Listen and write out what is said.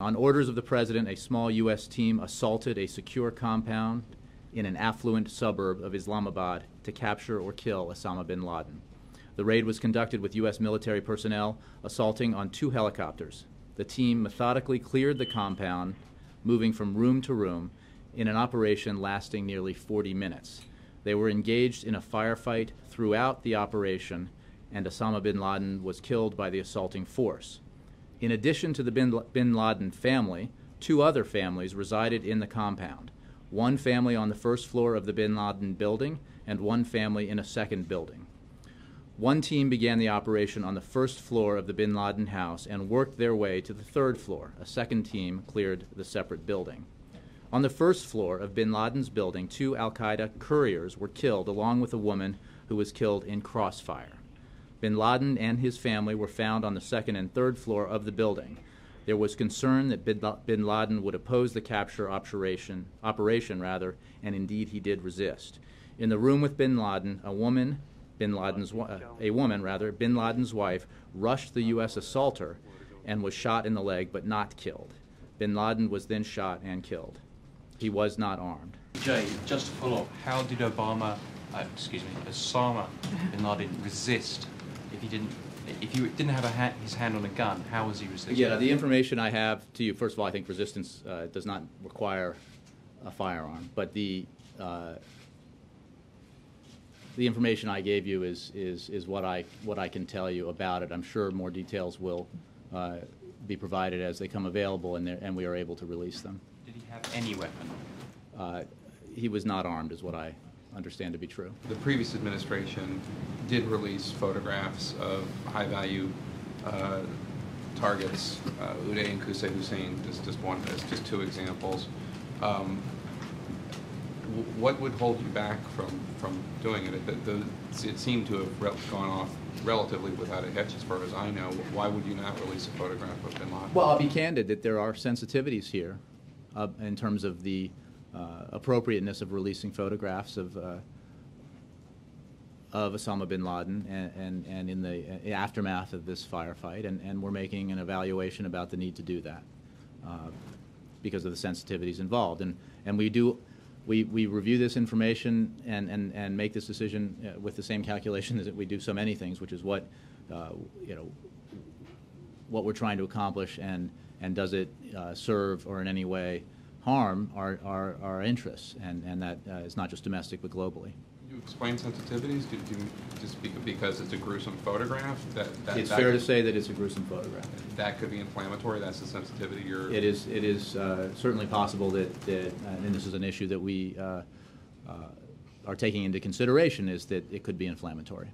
On orders of the President, a small U.S. team assaulted a secure compound in an affluent suburb of Islamabad to capture or kill Osama bin Laden. The raid was conducted with U.S. military personnel assaulting on 2 helicopters. The team methodically cleared the compound, moving from room to room, in an operation lasting nearly 40 minutes. They were engaged in a firefight throughout the operation, and Osama bin Laden was killed by the assaulting force. In addition to the bin Laden family, 2 other families resided in the compound. One family on the first floor of the bin Laden building and one family in a second building. One team began the operation on the first floor of the bin Laden house and worked their way to the 3rd floor. A second team cleared the separate building. On the first floor of bin Laden's building, 2 al-Qaeda couriers were killed, along with a woman who was killed in crossfire. Bin Laden and his family were found on the 2nd and 3rd floor of the building. There was concern that bin Laden would oppose the capture operation, and indeed he did resist. In the room with bin Laden, bin Laden's wife, rushed the U.S. assaulter and was shot in the leg but not killed. Bin Laden was then shot and killed. He was not armed. Jay, just to follow up, how did Osama bin Laden resist? If he didn't have his hand on a gun, how was he resisting? Yeah, the information I have to you, first of all, I think resistance does not require a firearm, but the information I gave you is what I can tell you about it. I'm sure more details will be provided as they come available, and we are able to release them. Did he have any weapon? He was not armed, is what I understand to be true. The previous administration did release photographs of high-value targets, Uday and Qusay Hussein, just 2 examples. What would hold you back from doing it? It seemed to have gone off relatively without a hitch, as far as I know. Why would you not release a photograph of bin Laden? Well, I'll be candid that there are sensitivities here in terms of the appropriateness of releasing photographs of Osama bin Laden and in the aftermath of this firefight, and we're making an evaluation about the need to do that because of the sensitivities involved. And we review this information and make this decision with the same calculation that we do so many things, which is what what we're trying to accomplish, and does it serve or in any way harm our interests, and that is not just domestic but globally. Can you explain sensitivities? Just because it's a gruesome photograph? It's fair to say that it's a gruesome photograph. That could be inflammatory. That's the sensitivity you're... It is certainly possible that and this is an issue that we are taking into consideration, is that it could be inflammatory.